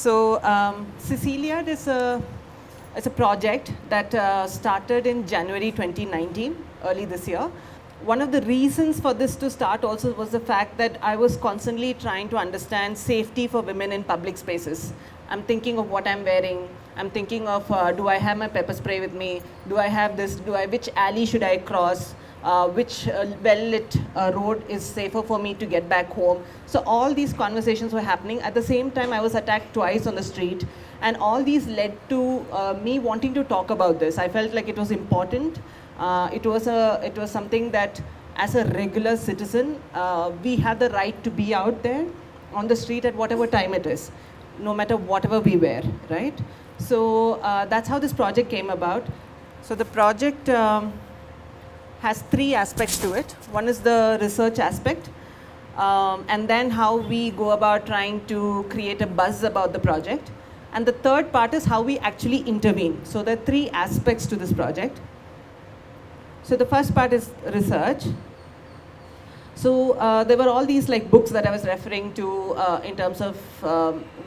So Cecilia is a project that started in January 2019, early this year. One of the reasons for this to start also was the fact that I was constantly trying to understand safety for women in public spaces. I'm thinking of what I'm wearing. I'm thinking of do I have my pepper spray with me? Do I have this? Which alley should I cross? Which well-lit road is safer for me to get back home? So all these conversations were happening. At the same time, I was attacked twice on the street. And all these led to me wanting to talk about this. I felt like it was important. It was something that, as a regular citizen, we had the right to be out there on the street at whatever time it is, no matter whatever we wear, right? So that's how this project came about. So the project has three aspects to it. One is the research aspect, and then how we go about trying to create a buzz about the project. And the third part is how we actually intervene. So there are three aspects to this project. So the first part is research. So there were all these books that I was referring to in terms of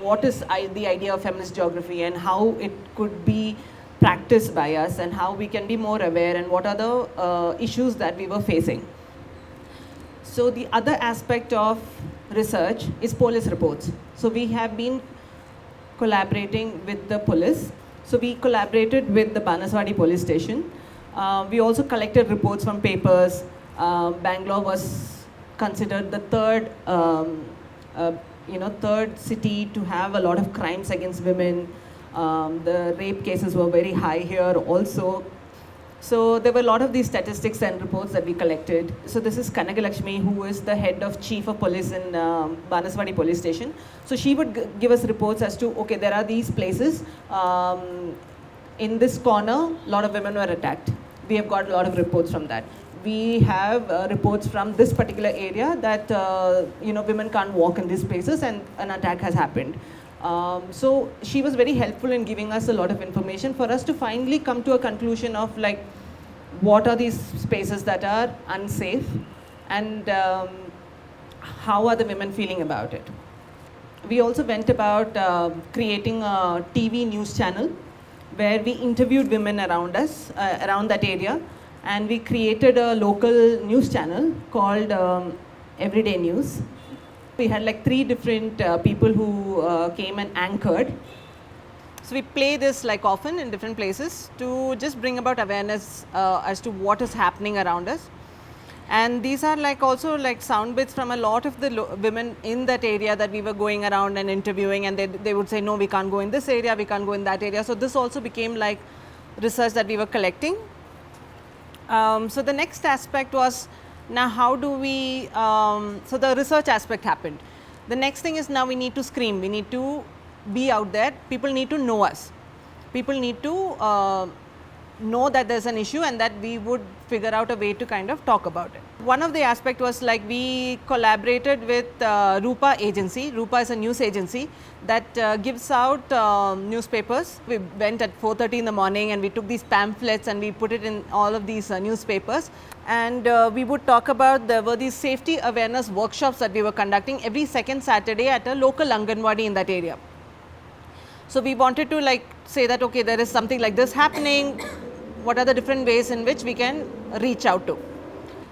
what is the idea of feminist geography and how it could be practiced by us and how we can be more aware and what are the issues that we were facing. So the other aspect of research is police reports. So we have been collaborating with the police. So we collaborated with the Banaswadi police station. We also collected reports from papers. Bangalore was considered the third city to have a lot of crimes against women. The rape cases were very high here also. So there were a lot of these statistics and reports that we collected. So this is Kanagalakshmi, who is the head of chief of police in Banaswadi police station. So she would give us reports as to, okay, there are these places. In this corner, a lot of women were attacked. We have got a lot of reports from that. We have reports from this particular area that women can't walk in these spaces and an attack has happened. So she was very helpful in giving us a lot of information for us to finally come to a conclusion of what are these spaces that are unsafe and how are the women feeling about it. We also went about creating a TV news channel where we interviewed women around us, around that area, and we created a local news channel called Everyday News. We had three different people who came and anchored. So we play this often in different places to just bring about awareness as to what is happening around us. And these are also sound bits from a lot of the women in that area that we were going around and interviewing, and they would say, no, we can't go in this area, we can't go in that area. So this also became research that we were collecting. So the next aspect was, now how do we, so the research aspect happened. The next thing is, now we need to scream, we need to be out there, people need to know us. People need to know that there's an issue and that we would figure out a way to kind of talk about it. One of the aspect was we collaborated with Rupa agency. Rupa is a news agency that gives out newspapers. We went at 4:30 in the morning and we took these pamphlets and we put it in all of these newspapers. And we would talk about, there were these safety awareness workshops that we were conducting every second Saturday at a local Anganwadi in that area. So we wanted to say that, okay, there is something like this happening. What are the different ways in which we can reach out to?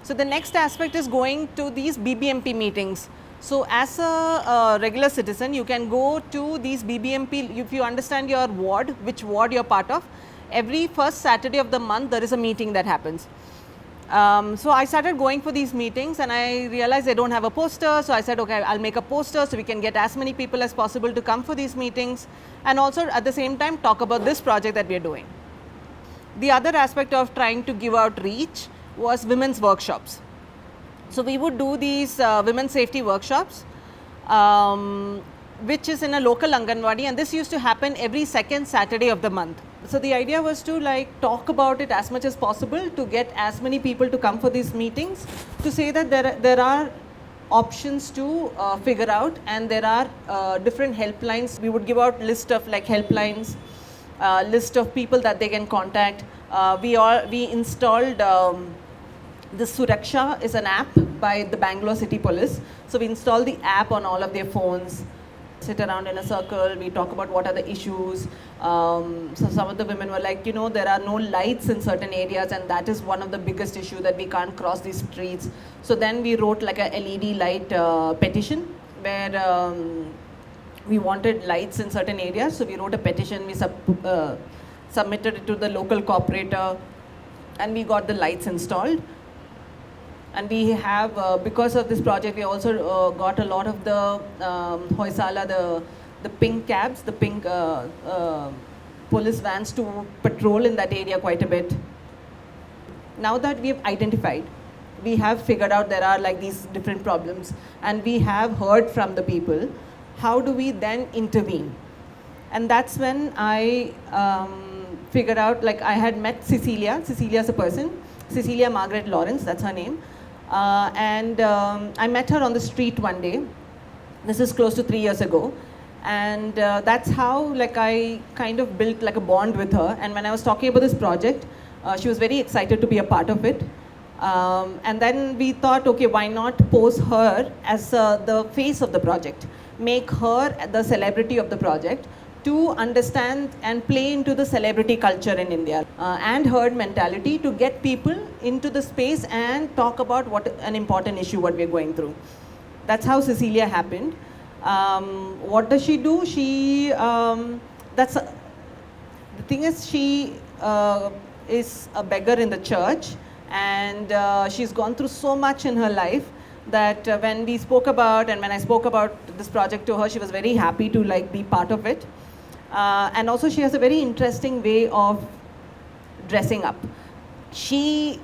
So the next aspect is going to these BBMP meetings. So as a regular citizen, you can go to these BBMP, if you understand your ward, which ward you're part of, every first Saturday of the month, there is a meeting that happens. So I started going for these meetings and I realized they don't have a poster. So I said, okay, I'll make a poster so we can get as many people as possible to come for these meetings, and also at the same time talk about this project that we are doing. The other aspect of trying to give out reach was women's workshops. So we would do these women's safety workshops, which is in a local Anganwadi, and this used to happen every second Saturday of the month. So the idea was to talk about it as much as possible, to get as many people to come for these meetings, to say that there are options to figure out, and there are different helplines. We would give out list of helplines, list of people that they can contact. We installed the Suraksha is an app by the Bangalore City Police. So we installed the app on all of their phones. Sit around in a circle, we talk about what are the issues. So some of the women were like, there are no lights in certain areas, and that is one of the biggest issue, that we can't cross these streets. So then we wrote like a LED light petition, where we wanted lights in certain areas. So we wrote a petition, we submitted it to the local corporator, and we got the lights installed. And we have, because of this project, we also got a lot of the Hoysala, the pink cabs, the pink police vans to patrol in that area quite a bit. Now that we have identified, we have figured out there are like these different problems, and we have heard from the people, how do we then intervene? And that's when I figured out, like I had met Cecilia. Cecilia is a person, Cecilia Margaret Lawrence, that's her name. And I met her on the street one day. This is close to 3 years ago. And that's how like I kind of built like a bond with her. And when I was talking about this project, she was very excited to be a part of it. And then we thought, okay, why not pose her as the face of the project? Make her the celebrity of the project, to understand and play into the celebrity culture in India and herd mentality, to get people into the space and talk about what an important issue what we're going through. That's how Cecilia happened. What does she do? She, the thing is, she is a beggar in the church, and she's gone through so much in her life that when we spoke about, and when I spoke about this project to her, she was very happy to like be part of it. And also she has a very interesting way of dressing up. She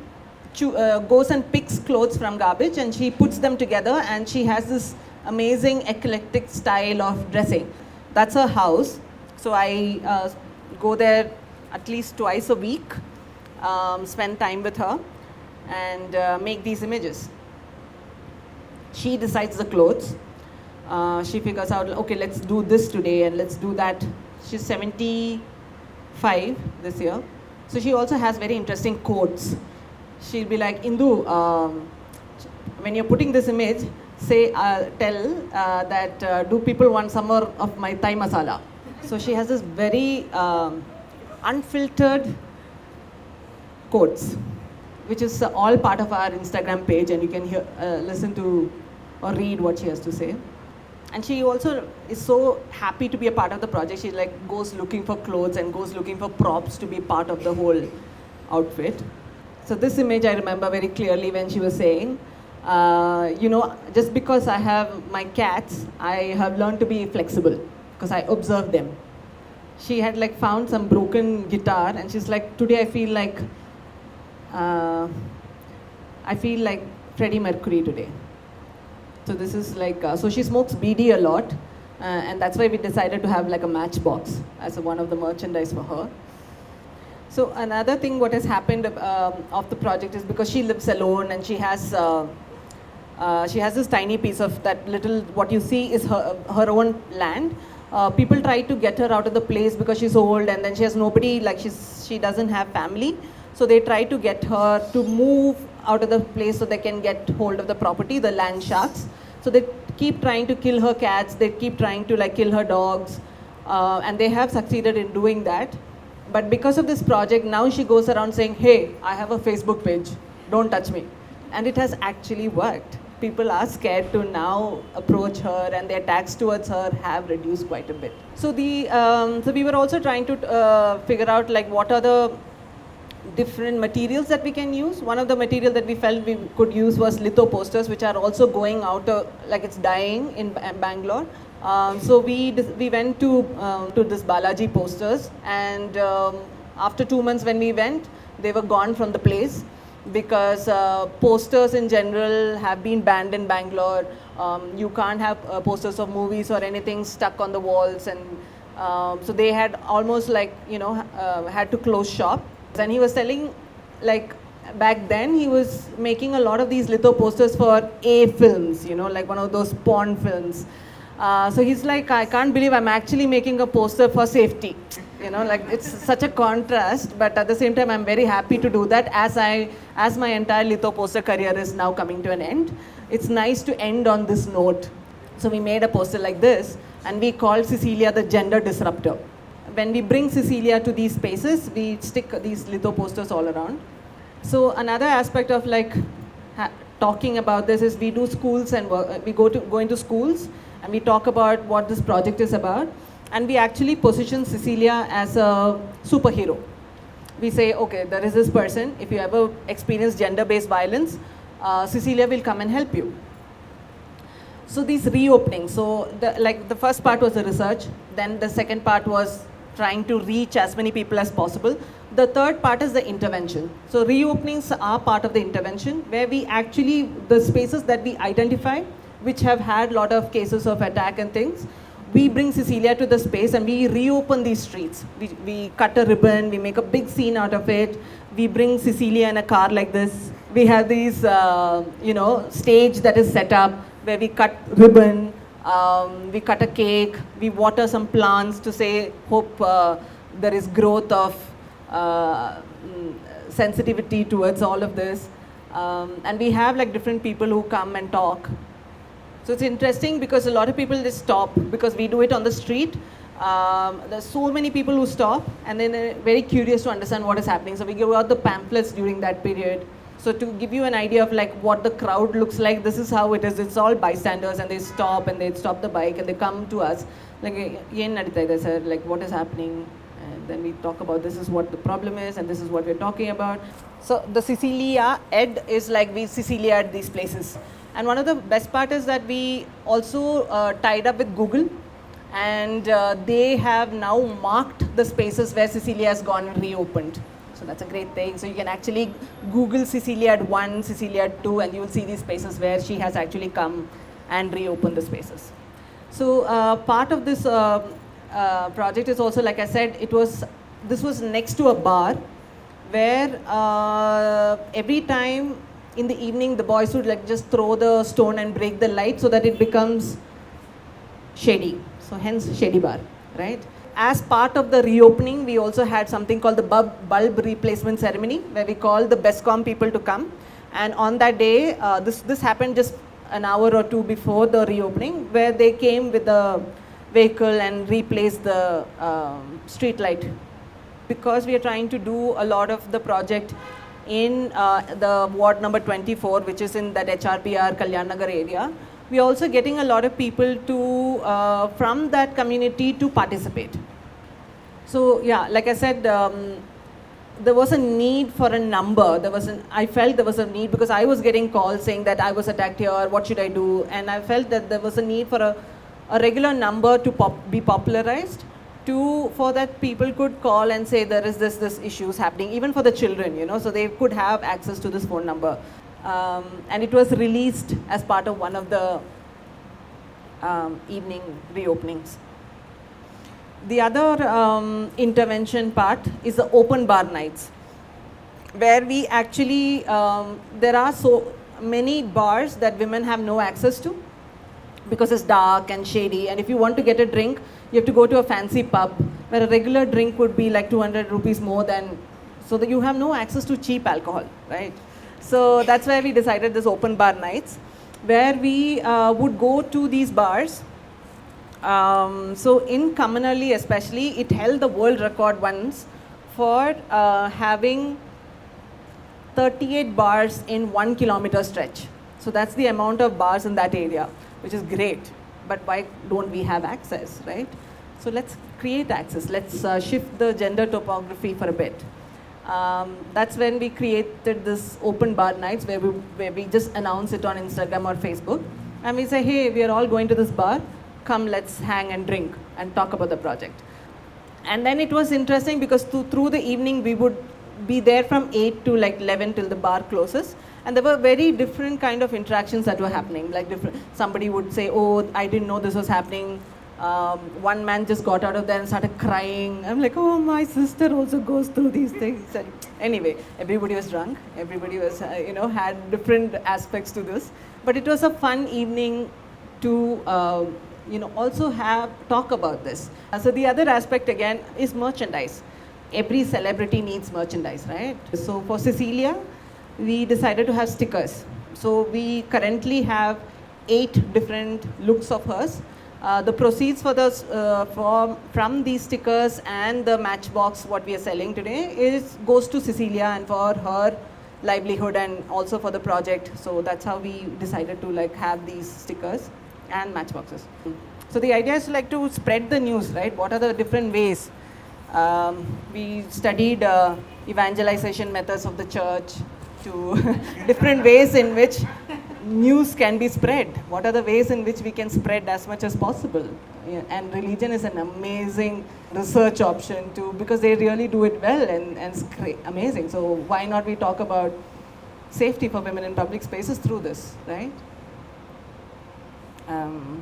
goes and picks clothes from garbage and she puts them together, and she has this amazing eclectic style of dressing. That's her house. So I go there at least twice a week, spend time with her, and make these images. She decides the clothes. She figures out, okay, let's do this today and let's do that. She's 75 this year. So she also has very interesting quotes. She'll be like, Indu, when you're putting this image, say, tell that do people want some more of my Thai masala? So she has this very unfiltered quotes, which is all part of our Instagram page, and you can hear, listen to or read what she has to say. And she also is so happy to be a part of the project. She like goes looking for clothes and goes looking for props to be part of the whole outfit. So this image I remember very clearly when she was saying, just because I have my cats, I have learned to be flexible because I observe them. She had like found some broken guitar, and she's like, today I feel like Freddie Mercury today. So this is like, so she smokes BD a lot, and that's why we decided to have like a matchbox as one of the merchandise for her. So another thing what has happened of the project is, because she lives alone and she has this tiny piece of that little, what you see is her own land. People try to get her out of the place because she's old, and then she has nobody, like she doesn't have family. So they try to get her to move out of the place so they can get hold of the property, the land sharks. So they keep trying to kill her cats, they keep trying to like kill her dogs, and they have succeeded in doing that. But because of this project, now she goes around saying, hey, I have a Facebook page, don't touch me. And it has actually worked. People are scared to now approach her, and the attacks towards her have reduced quite a bit. So so we were also trying to figure out like what are the different materials that we can use. One of the material that we felt we could use was litho posters, which are also going out, like it's dying in Bangalore. So we went to this Balaji posters, and after 2 months when we went, they were gone from the place, because posters in general have been banned in Bangalore. You can't have posters of movies or anything stuck on the walls, and so they had almost like, had to close shop. And he was telling, like, back then he was making a lot of these litho posters for A films, like one of those porn films. So he's like, I can't believe I'm actually making a poster for safety. Like it's such a contrast, but at the same time I'm very happy to do that, as my entire litho poster career is now coming to an end. It's nice to end on this note. So we made a poster like this, and we called Cecilia the gender disruptor. When we bring Cecilia to these spaces, we stick these litho posters all around. So another aspect of like talking about this is we do schools and we go into schools and we talk about what this project is about, and we actually position Cecilia as a superhero. We say, okay, there is this person, if you ever experience gender-based violence, Cecilia will come and help you. So these reopenings, so the first part was the research, then the second part was trying to reach as many people as possible. The third part is the intervention. So reopenings are part of the intervention, where we actually, the spaces that we identify, which have had a lot of cases of attack and things, we bring Cecilia to the space and we reopen these streets. We cut a ribbon, we make a big scene out of it. We bring Cecilia in a car like this. We have these, stage that is set up where we cut ribbon, we cut a cake, we water some plants to say, hope there is growth of sensitivity towards all of this. And we have like different people who come and talk. So it's interesting because a lot of people just stop because we do it on the street. There's so many people who stop and then they're very curious to understand what is happening. So we give out the pamphlets during that period. So to give you an idea of like what the crowd looks like, this is how it is. It's all bystanders and they stop the bike and they come to us. Like, like what is happening? And then we talk about this is what the problem is and this is what we're talking about. So the Cecilia Ed is like we Cecilia at these places. And one of the best part is that we also tied up with Google, and they have now marked the spaces where Cecilia has gone and reopened. So that's a great thing. So you can actually Google Cecilia at 1, Cecilia at 2, and you will see these spaces where she has actually come and reopened the spaces. So part of this project is also, like I said, this was next to a bar where every time in the evening, the boys would like just throw the stone and break the light so that it becomes shady. So hence shady bar, right? As part of the reopening, we also had something called the bulb replacement ceremony, where we called the BESCOM people to come. And on that day, this happened just an hour or two before the reopening, where they came with a vehicle and replaced the street light. Because we are trying to do a lot of the project in the ward number 24, which is in that HRPR Kalyan Nagar area, we are also getting a lot of people to from that community to participate. So yeah, like I said, there was a need for a number. I felt there was a need because I was getting calls saying that I was attacked here, what should I do? And I felt that there was a need for a regular number to be popularized, for that people could call and say there is this issues happening, even for the children, so they could have access to this phone number. And it was released as part of one of the evening reopenings. The other intervention part is the open bar nights, where we actually, there are so many bars that women have no access to because it's dark and shady, and if you want to get a drink, you have to go to a fancy pub where a regular drink would be like 200 rupees more than, so that you have no access to cheap alcohol, right? So that's why we decided this open bar nights, where we would go to these bars. So in communally especially, it held the world record once for having 38 bars in 1 kilometer stretch. So that's the amount of bars in that area, which is great. But why don't we have access, right? So let's create access. Let's shift the gender topography for a bit. That's when we created this open bar nights where we just announce it on Instagram or Facebook. And we say, hey, we are all going to this bar. Come, let's hang and drink and talk about the project. And then it was interesting because through the evening, we would be there from 8 to like 11 till the bar closes. And there were very different kind of interactions that were happening. Like somebody would say, oh, I didn't know this was happening. One man just got out of there and started crying. I'm like, oh, my sister also goes through these things. And anyway, everybody was drunk. Everybody was, had different aspects to this. But it was a fun evening to, also talk about this. So the other aspect again is merchandise. Every celebrity needs merchandise, right? So for Cecilia, we decided to have stickers. So we currently have 8 different looks of hers. The proceeds for those, from these stickers and the matchbox what we are selling today goes to Cecilia and for her livelihood and also for the project. So that's how we decided to like have these stickers and matchboxes. So the idea is like to spread the news, right? What are the different ways? We studied evangelization methods of the church to different ways in which news can be spread. What are the ways in which we can spread as much as possible? And religion is an amazing research option too, because they really do it well and it's amazing. So why not we talk about safety for women in public spaces through this, right?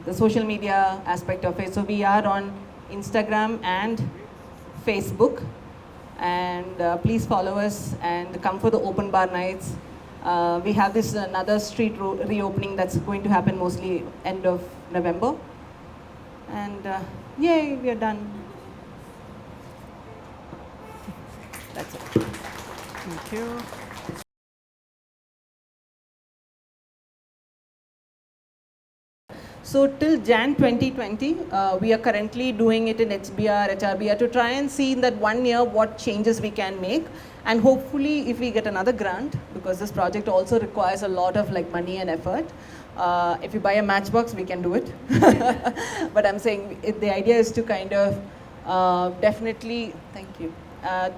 The social media aspect of it. So we are on Instagram and Facebook, and please follow us and come for the open bar nights. We have this another street reopening that's going to happen mostly end of November. And yay, we are done. That's it. Thank you. So till Jan 2020, we are currently doing it in HBR, HRBR to try and see in that 1 year what changes we can make. And hopefully if we get another grant, because this project also requires a lot of like money and effort. If you buy a matchbox, we can do it. But I'm saying the idea is to kind of definitely, thank you,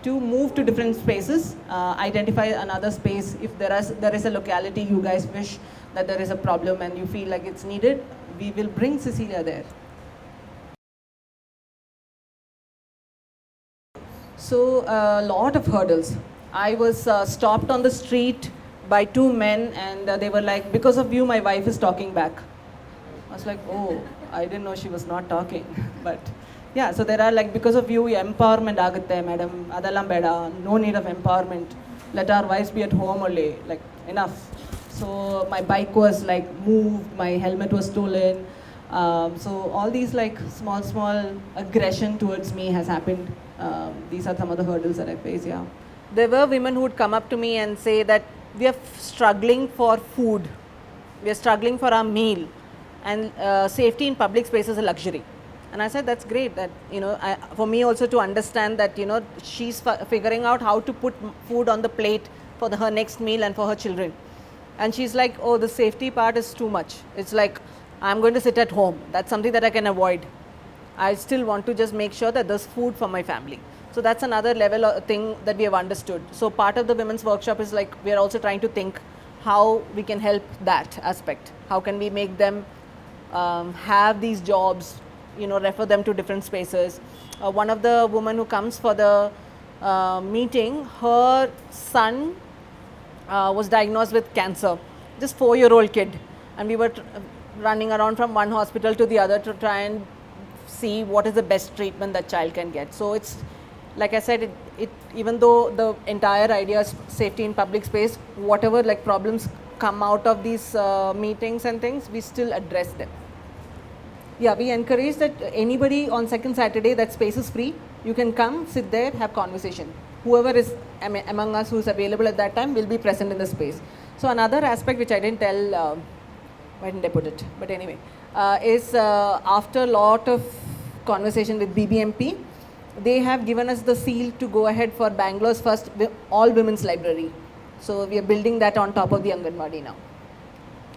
to move to different spaces, identify another space. If there is a locality you guys wish that there is a problem and you feel like it's needed, we will bring Cecilia there. So a lot of hurdles. I was stopped on the street by two men and they were like, because of you my wife is talking back. I was like, oh, I didn't know she was not talking. But yeah, so there are like, because of you empowerment agutte madam, adallam beda, no need of empowerment. Let our wives be at home only, like enough. So my bike was like moved, my helmet was stolen. So all these like small aggression towards me has happened. These are some of the hurdles that I face, yeah. There were women who would come up to me and say that we are struggling for food. We are struggling for our meal. And safety in public space is a luxury. And I said, that's great. That, you know, for me also to understand that, you know, she's figuring out how to put food on the plate for her next meal and for her children. And she's like, oh, the safety part is too much. It's like, I'm going to sit at home. That's something that I can avoid. I still want to just make sure that there's food for my family. So that's another level of thing that we have understood. So part of the women's workshop is like, we are also trying to think how we can help that aspect. How can we make them have these jobs, you know, refer them to different spaces. One of the women who comes for the meeting, her son was diagnosed with cancer, just 4-year-old kid. And we were running around from one hospital to the other to try and see what is the best treatment that child can get. So it's, like I said, it even though the entire idea is safety in public space, whatever like problems come out of these meetings and things, we still address them. Yeah, we encourage that anybody on second Saturday, that space is free. You can come, sit there, have conversation. Whoever is among us who is available at that time will be present in the space. So another aspect which I didn't tell, why didn't I put it? But anyway, is after a lot of conversation with BBMP, they have given us the seal to go ahead for Bangalore's first all women's library. So we are building that on top of the Anganwadi now.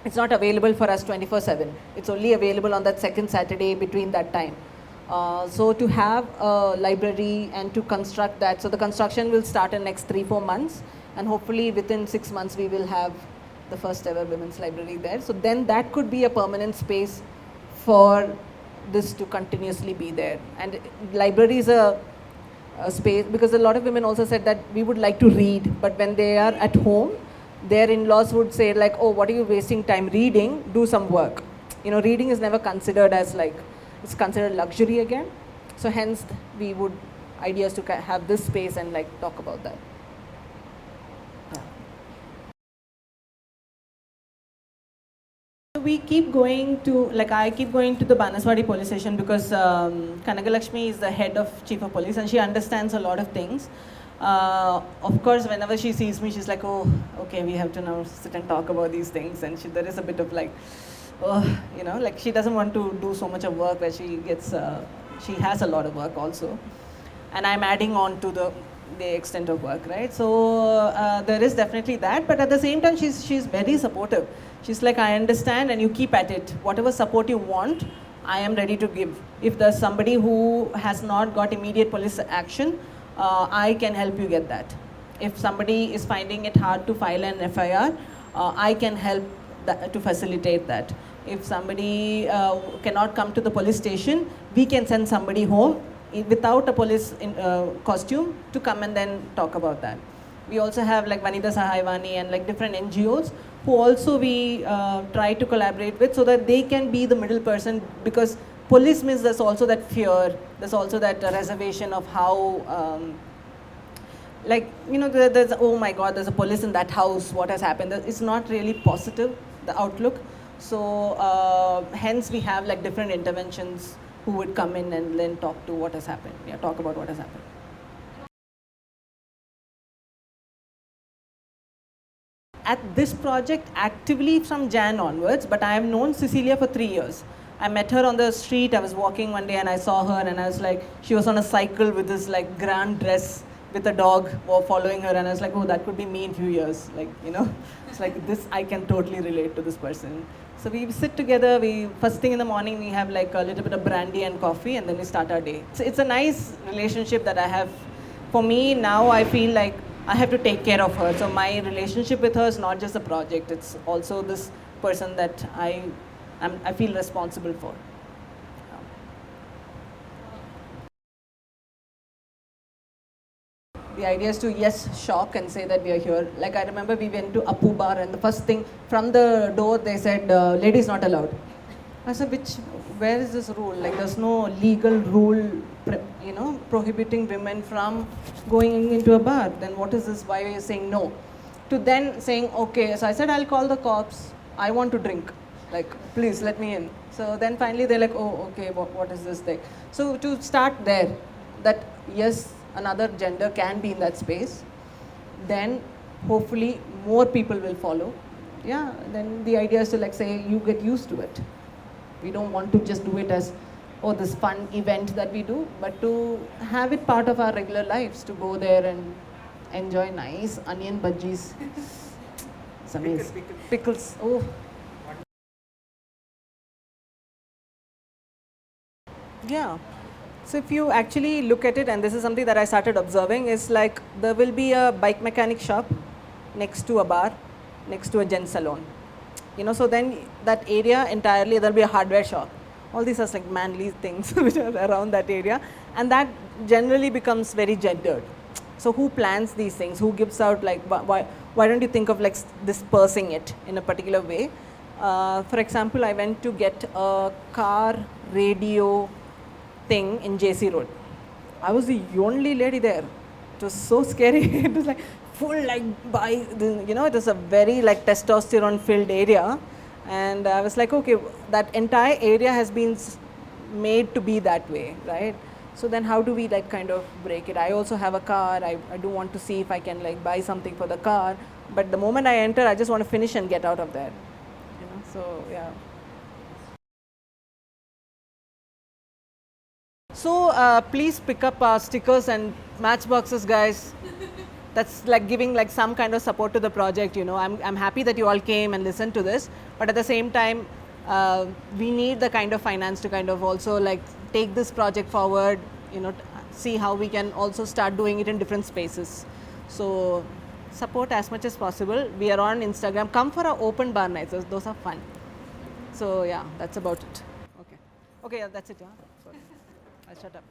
It's not available for us 24/7. It's only available on that second Saturday between that time. So to have a library and to construct that, so the construction will start in next 3-4 months, and hopefully within 6 months we will have the first ever women's library there. So then that could be a permanent space for this to continuously be there. And library is a space, because a lot of women also said that we would like to read, but when they are at home, their in-laws would say like, oh, what are you wasting time reading? Do some work. You know, reading is never considered as like, it's considered luxury again. So hence we would, ideas to have this space and like talk about that. We keep going to, like I keep going to the Banaswadi police station because Kanagalakshmi is the head of chief of police and she understands a lot of things. Of course, whenever she sees me, she's like, oh, okay, we have to now sit and talk about these things. And there is a bit of like, like she doesn't want to do so much of work where she gets, she has a lot of work also. And I'm adding on to the extent of work, right? So there is definitely that, but at the same time, she's very supportive. She's like, I understand, and you keep at it. Whatever support you want, I am ready to give. If there's somebody who has not got immediate police action, I can help you get that. If somebody is finding it hard to file an FIR, I can help to facilitate that. If somebody cannot come to the police station, we can send somebody home without a police costume to come and then talk about that. We also have like Vanida Sahaivani and like different NGOs who also we try to collaborate with so that they can be the middle person, because police means there's also that fear, there's also that reservation of how, there's, oh my God, there's a police in that house, what has happened? It's not really positive, the outlook. So hence we have like different interventions who would come in and then talk to what has happened, talk about what has happened. At this project, actively from Jan onwards, but I have known Cecilia for 3 years. I met her on the street, I was walking one day and I saw her and I was like, she was on a cycle with this like grand dress with a dog following her, and I was like, oh, that could be me in a few years. Like, it's like this, I can totally relate to this person. So we sit together, first thing in the morning, we have like a little bit of brandy and coffee, and then we start our day. It's a nice relationship that I have. For me, now I feel like I have to take care of her. So my relationship with her is not just a project, it's also this person that I feel responsible for. The idea is to, shock and say that we are here. Like I remember we went to Apu Bar and the first thing from the door they said, ladies not allowed. I said, where is this rule? Like there's no legal rule, prohibiting women from going into a bar. Then what is this? Why are you saying no? To then saying, okay, so I said, I'll call the cops. I want to drink. Like, please let me in. So then finally they're like, oh, okay, what is this thing? So to start there, that yes, another gender can be in that space, then hopefully more people will follow. Yeah, then the idea is to like say, you get used to it. We don't want to just do it as, oh, this fun event that we do, but to have it part of our regular lives, to go there and enjoy nice onion bhajis. It's amazing. Pickles. Oh. Yeah. So if you actually look at it, and this is something that I started observing, is like there will be a bike mechanic shop next to a bar, next to a gent salon. So then that area entirely, there'll be a hardware shop. All these are like manly things which are around that area, and that generally becomes very gendered. So who plans these things? Who gives out like, why don't you think of like dispersing it in a particular way? For example, I went to get a car radio thing in JC Road. I was the only lady there. It was so scary. It was like full like it was a very like testosterone filled area, and I was like, okay, that entire area has been made to be that way, right? So then how do we like kind of break it? I also have a car. I do want to see if I can like buy something for the car, but the moment I enter, I just want to finish and get out of there. So yeah. So please pick up our stickers and matchboxes, guys. That's like giving like some kind of support to the project. I'm happy that you all came and listened to this, but at the same time, we need the kind of finance to kind of also like take this project forward. See how we can also start doing it in different spaces. So support as much as possible. We are on Instagram. Come for our open bar nights. Those are fun. So yeah, that's about it. Okay, yeah, that's it. Sorry. I'll shut up.